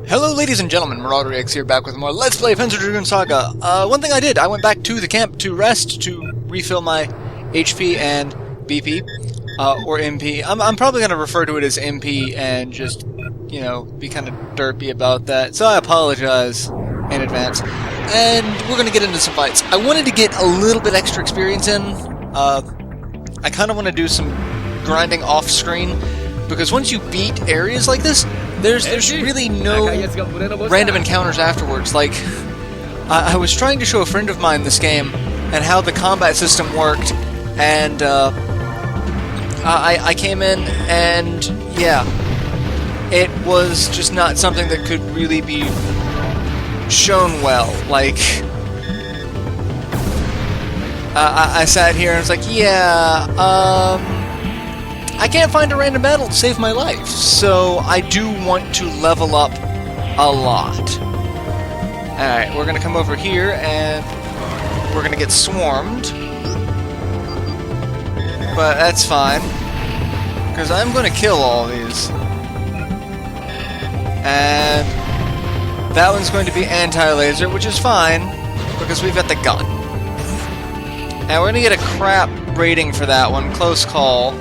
Hello ladies and gentlemen, MarauderEX here, back with more Let's Play Panzer Dragoon Saga. One thing I did, I went back to the camp to rest, to refill my HP and BP, or MP. I'm probably going to refer to it as MP and just, you know, be kind of derpy about that, so I apologize in advance. And we're going to get into some fights. I wanted to get a little bit extra experience in. I kind of want to do some grinding off-screen, because once you beat areas like this, there's really no random encounters afterwards. Like, I was trying to show a friend of mine this game and how the combat system worked, and I came in and, yeah, it was just not something that could really be shown well. Like, I sat here and was like, yeah, I can't find a random battle to save my life, so I do want to level up a lot. Alright, we're gonna come over here and we're gonna get swarmed. But that's fine, because I'm gonna kill all these. And that one's going to be anti-laser, which is fine, because we've got the gun. And we're gonna get a crap rating for that one, close call.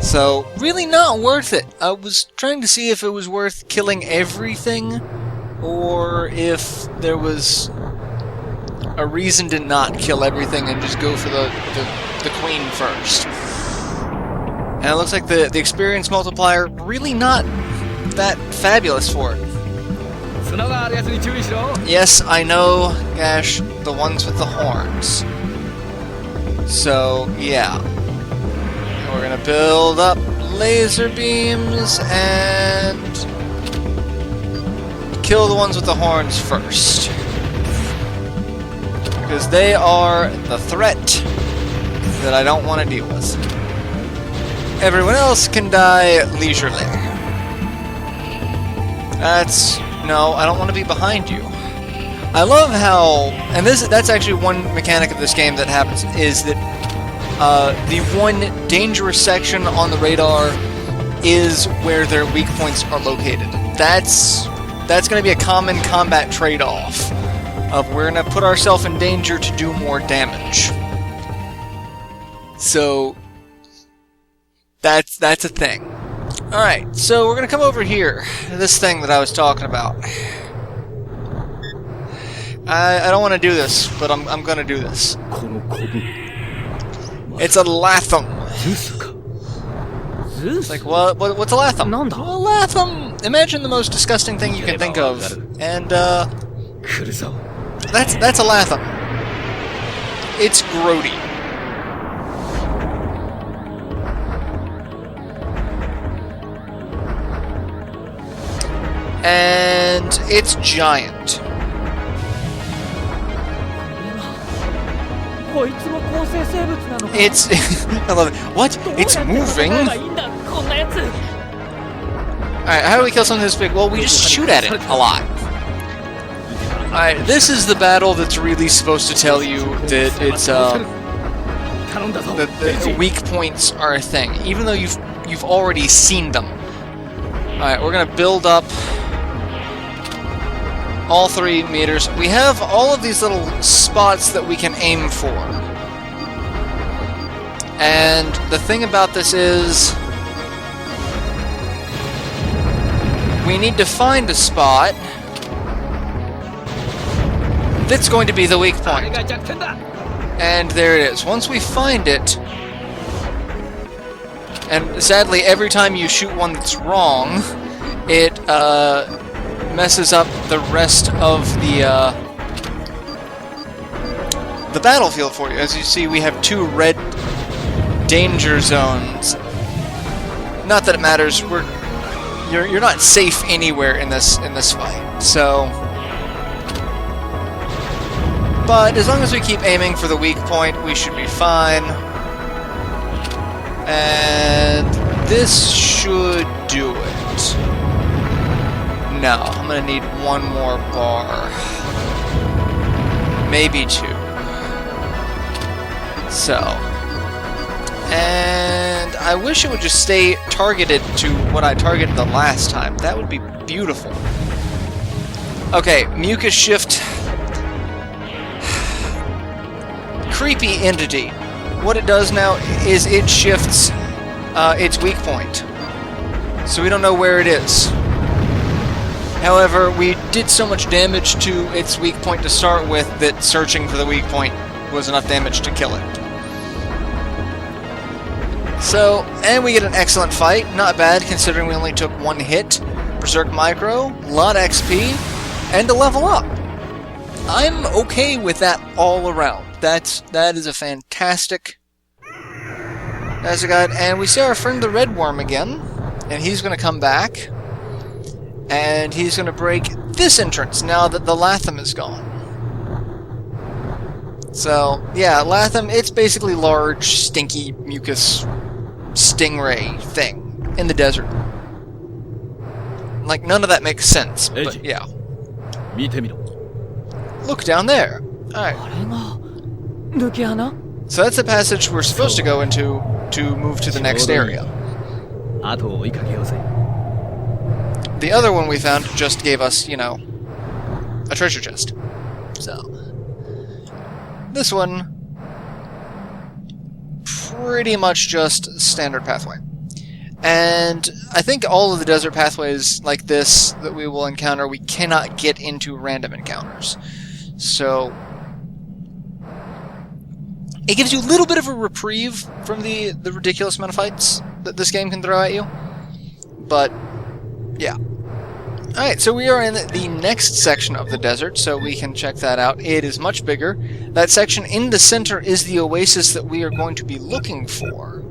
So, really not worth it. I was trying to see if it was worth killing everything, or if there was a reason to not kill everything and just go for the queen first. And it looks like the experience multiplier really not that fabulous for it. Yes, I know, Gash, the ones with the horns. So, yeah. We're gonna build up laser beams and kill the ones with the horns first, because they are the threat that I don't want to deal with. Everyone else can die leisurely. No, I don't want to be behind you. I love how, and that's actually one mechanic of this game that happens, is that the one dangerous section on the radar is where their weak points are located. That's going to be a common combat trade-off of we're going to put ourselves in danger to do more damage. So that's a thing. Alright, so we're going to come over here, this thing that I was talking about. I don't want to do this, but I'm going to do this. It's a Laam. It's like, what's a Laam? Well, Laam! Imagine the most disgusting thing you can think of. And, that's a Laam. It's grody. And it's giant. It's... I love it. What? It's moving? Alright, how do we kill something this big? Well, we just shoot at it a lot. Alright, this is the battle that's really supposed to tell you that it's, the weak points are a thing, even though you've already seen them. Alright, we're gonna build up all 3 meters. We have all of these little spots that we can aim for. And the thing about this is, we need to find a spot that's going to be the weak point. And there it is. Once we find it, and sadly every time you shoot one that's wrong, it messes up the rest of the battlefield for you. As you see, we have 2 red danger zones. Not that it matters. You're not safe anywhere in this fight. So, but as long as we keep aiming for the weak point, we should be fine. And this should do it. No, I'm gonna need 1 more bar. Maybe 2. So. And I wish it would just stay targeted to what I targeted the last time. That would be beautiful. Okay, mucus shift. Creepy entity. What it does now is it shifts its weak point. So we don't know where it is. However, we did so much damage to its weak point to start with that searching for the weak point was enough damage to kill it. So, and we get an excellent fight. Not bad considering we only took one hit. Berserk Micro, a lot of XP, and a level up. I'm okay with that all around. That is a fantastic guide. And we see our friend the Red Worm again, and he's going to come back, and he's going to break this entrance now that the Laam is gone. So, yeah, Laam, it's basically large, stinky, mucus, stingray thing in the desert. Like, none of that makes sense, but yeah. Look down there. Alright. So that's the passage we're supposed to go into to move to the next area. The other one we found just gave us, you know, a treasure chest. So, this one, pretty much just standard pathway. And I think all of the desert pathways like this that we will encounter, we cannot get into random encounters. So, it gives you a little bit of a reprieve from the ridiculous amount of fights that this game can throw at you. But, yeah. Alright, so we are in the next section of the desert, so we can check that out. It is much bigger. That section in the center is the oasis that we are going to be looking for.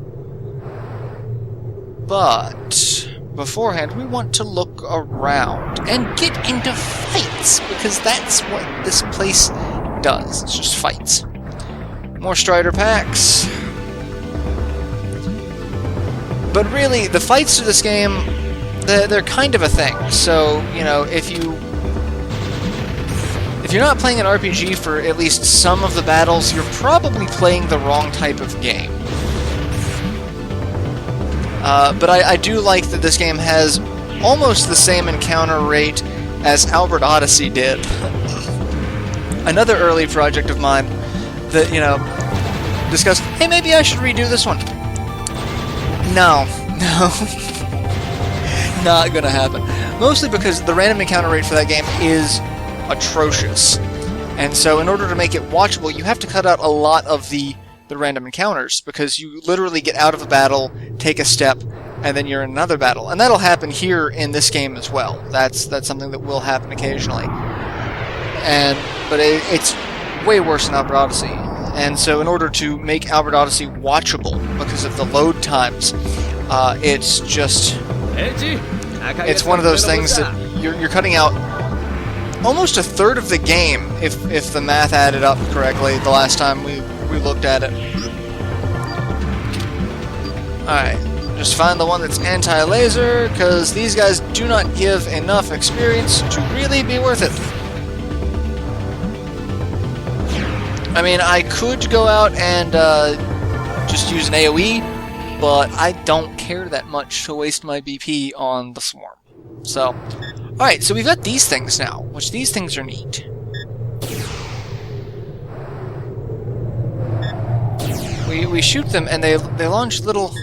But beforehand, we want to look around and get into fights, because that's what this place does. It's just fights. More Strider packs. But really, the fights to this game, they're kind of a thing. So, you know, if you're not playing an RPG for at least some of the battles, you're probably playing the wrong type of game. But I do like that this game has almost the same encounter rate as Albert Odyssey did. Another early project of mine that, you know, discussed, hey, maybe I should redo this one. No. Not gonna happen. Mostly because the random encounter rate for that game is atrocious. And so in order to make it watchable, you have to cut out a lot of the random encounters, because you literally get out of a battle, take a step, and then you're in another battle. And that'll happen here in this game as well. That's something that will happen occasionally. But it's way worse than Albert Odyssey. And so in order to make Albert Odyssey watchable, because of the load times, it's just... It's one of those things that you're cutting out almost a third of the game, if the math added up correctly the last time we looked at it. Alright, just find the one that's anti-laser, because these guys do not give enough experience to really be worth it. I mean, I could go out and just use an AoE, but I don't care that much to waste my BP on the swarm. So, alright, so we've got these things now, which these things are neat. We shoot them and they launch little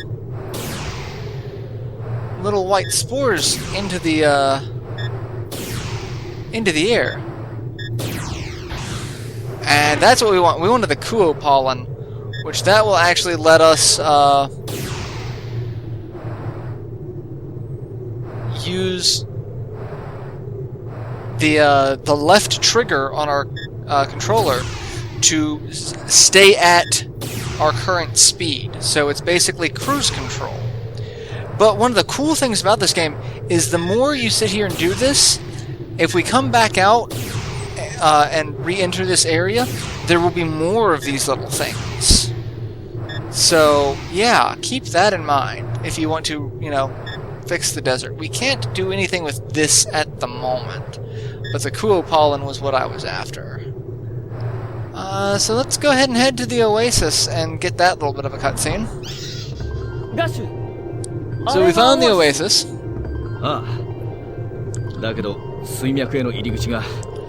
white spores into the air. And that's what we want. We wanted the Kuo pollen, which that will actually let us use the left trigger on our controller to stay at our current speed. So it's basically cruise control. But one of the cool things about this game is the more you sit here and do this, if we come back out and re-enter this area, there will be more of these little things. So, yeah, keep that in mind if you want to, you know, fix the desert. We can't do anything with this at the moment, but the Kuo pollen was what I was after. So let's go ahead and head to the oasis and get that little bit of a cutscene. So we found the oasis.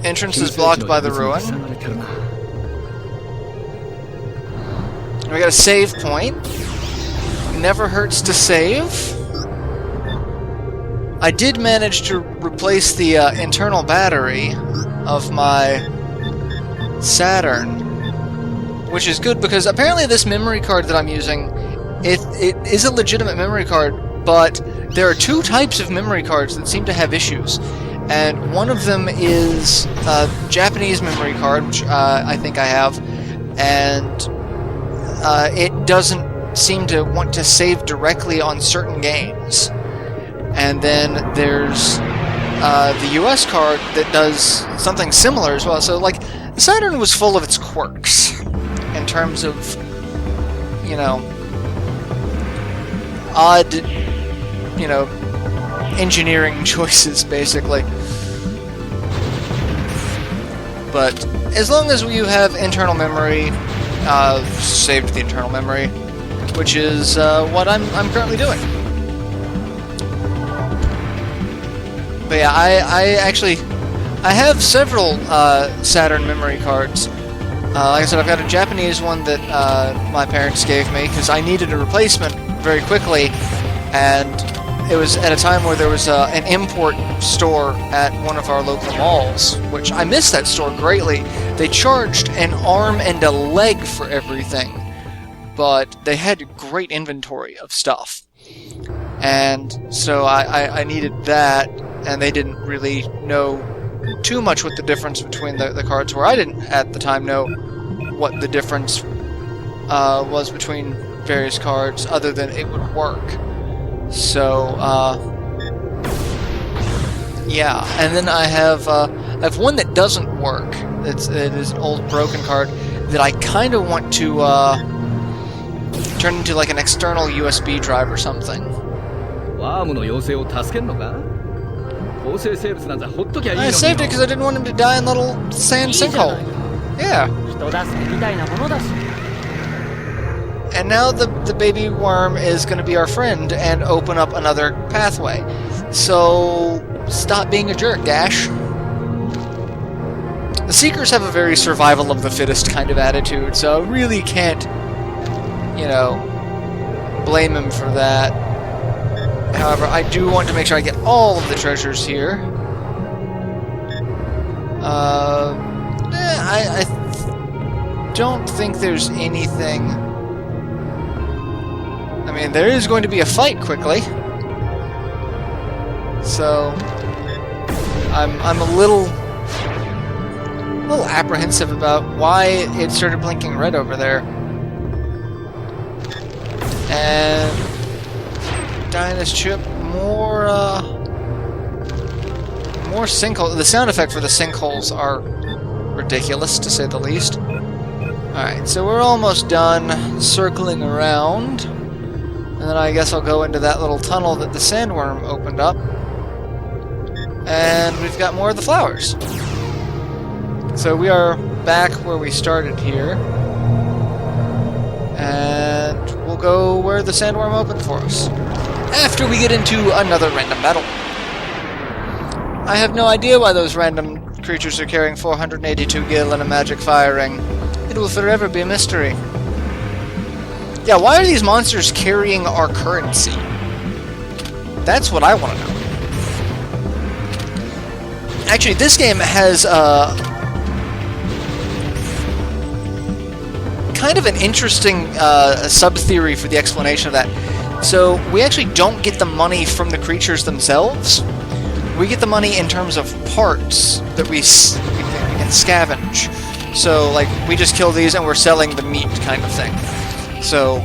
Entrance is blocked by the ruin. We got a save point. Never hurts to save. I did manage to replace the internal battery of my Saturn, which is good because apparently this memory card that I'm using, it is a legitimate memory card, but there are two types of memory cards that seem to have issues. And one of them is a Japanese memory card, which I think I have, and it doesn't seem to want to save directly on certain games. And then there's the US card that does something similar as well. So, like, Saturn was full of its quirks in terms of, you know, odd, you know, engineering choices, basically. But as long as you have internal memory, saved the internal memory, which is what I'm currently doing. But yeah, I have several Saturn memory cards. Like I said, I've got a Japanese one that my parents gave me because I needed a replacement very quickly, and it was at a time where there was an import store at one of our local malls, which I missed that store greatly. They charged an arm and a leg for everything, but they had great inventory of stuff. And so I needed that, and they didn't really know too much what the difference between the cards were. I didn't at the time know what the difference was between various cards, other than it would work. So, yeah. And then I have one that doesn't work. It is an old broken card that I kind of want to turn into like an external USB drive or something. I saved it because I didn't want him to die in the little sand sinkhole. Yeah. And now the baby worm is going to be our friend and open up another pathway. So stop being a jerk, Dash. The Seekers have a very survival of the fittest kind of attitude, so I really can't, you know, blame him for that. However, I do want to make sure I get all of the treasures here. I don't think there's anything. I mean, there is going to be a fight quickly, so I'm a little apprehensive about why it started blinking red over there. And Dyna's chip, more sinkhole. The sound effect for the sinkholes are ridiculous, to say the least. Alright, so we're almost done circling around. And then I guess I'll go into that little tunnel that the sandworm opened up. And we've got more of the flowers. So we are back where we started here. And we'll go where the sandworm opened for us, after we get into another random battle. I have no idea why those random creatures are carrying 482 gil and a magic firing. It will forever be a mystery. Yeah, why are these monsters carrying our currency? That's what I want to know. Actually, this game has kind of an interesting sub-theory for the explanation of that. So, we actually don't get the money from the creatures themselves. We get the money in terms of parts that we can scavenge. So, like, we just kill these and we're selling the meat kind of thing. So,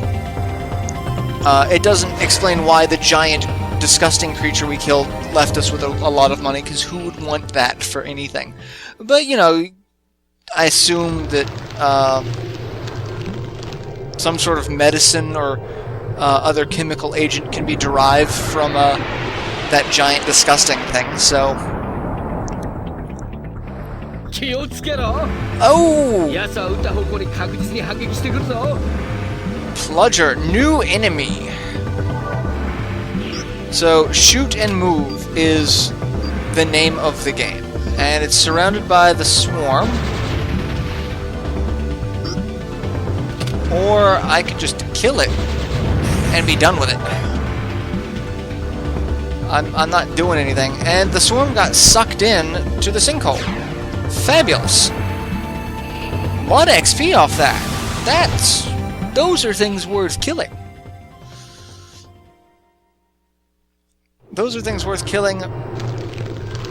it doesn't explain why the giant, disgusting creature we killed left us with a lot of money, because who would want that for anything? But, you know, I assume that some sort of medicine or other chemical agent can be derived from that giant, disgusting thing, so... Oh! Pludger, new enemy. So, shoot and move is the name of the game. And it's surrounded by the swarm. Or I could just kill it and be done with it. I'm not doing anything. And the swarm got sucked in to the sinkhole. Fabulous. A lot of XP off that. Those are things worth killing. Those are things worth killing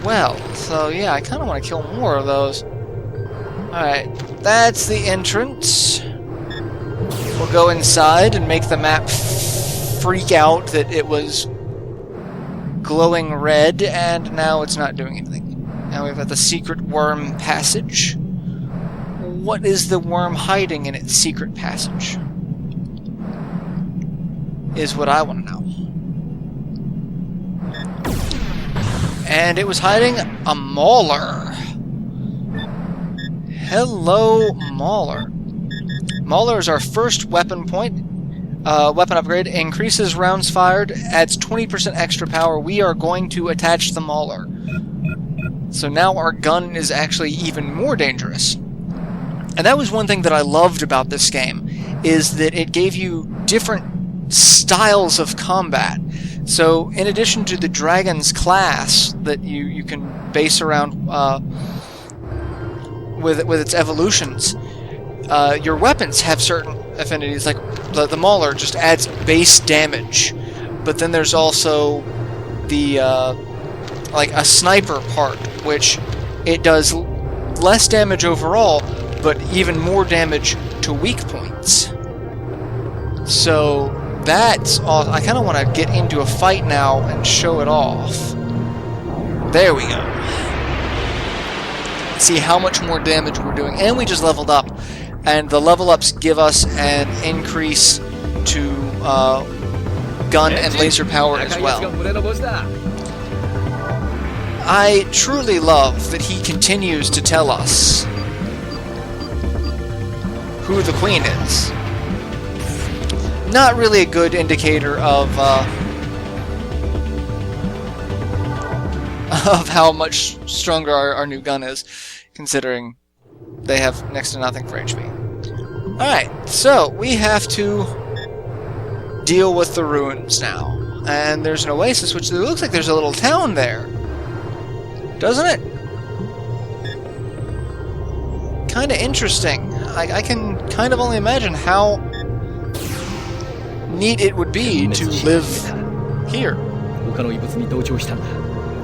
well. So yeah, I kind of want to kill more of those. Alright, that's the entrance. We'll go inside and make the map freak out that it was glowing red, and now it's not doing anything. Now we've got the secret worm passage. What is the worm hiding in its secret passage? Is what I want to know. And it was hiding a Mauler. Hello, Mauler. Mauler is our first weapon point. Weapon upgrade. Increases rounds fired. Adds 20% extra power. We are going to attach the Mauler. So now our gun is actually even more dangerous. And that was one thing that I loved about this game, is that it gave you different styles of combat. So in addition to the Dragon's class that you can base around with its evolutions, your weapons have certain affinities. Like the Mauler just adds base damage, but then there's also the like a sniper part, which it does less damage overall, but even more damage to weak points. So that's all. I kind of want to get into a fight now and show it off. There we go. See how much more damage we're doing, and we just leveled up. And the level ups give us an increase to gun and laser power as well. I truly love that he continues to tell us who the queen is. Not really a good indicator of how much stronger our new gun is, considering they have next to nothing for HP. Alright, so we have to deal with the ruins now. And there's an oasis, which looks like there's a little town there. Doesn't it? Kind of interesting. I can kind of only imagine how neat it would be to live here.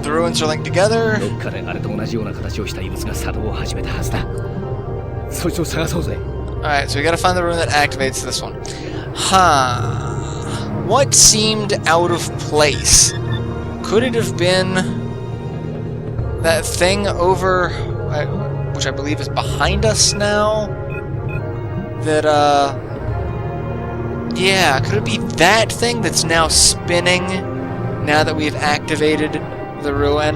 The ruins are linked together. Alright, so we gotta find the ruin that activates this one. What seemed out of place? Could it have been that thing over, which I believe is behind us now? That, yeah, could it be that thing that's now spinning now that we've activated the ruin?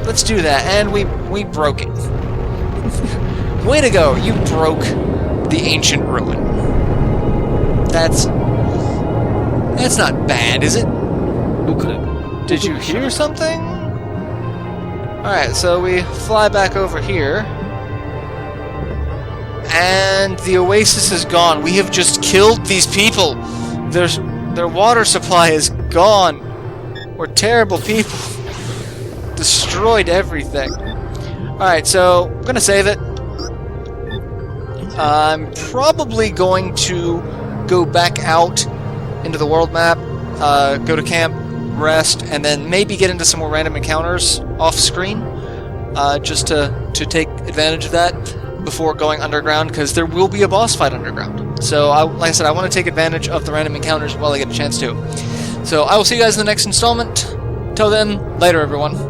Let's do that, and we broke it. Way to go, you broke the ancient ruin. That's not bad, is it? Did you hear something? Alright, so we fly back over here. And the oasis is gone. We have just killed these people. Their water supply is gone. We're terrible people. Destroyed everything. Alright, so I'm going to save it. I'm probably going to go back out into the world map, go to camp, rest, and then maybe get into some more random encounters off screen, just to take advantage of that before going underground, because there will be a boss fight underground. So, like I said, I want to take advantage of the random encounters while I get a chance to. So, I will see you guys in the next installment. Till then, later everyone.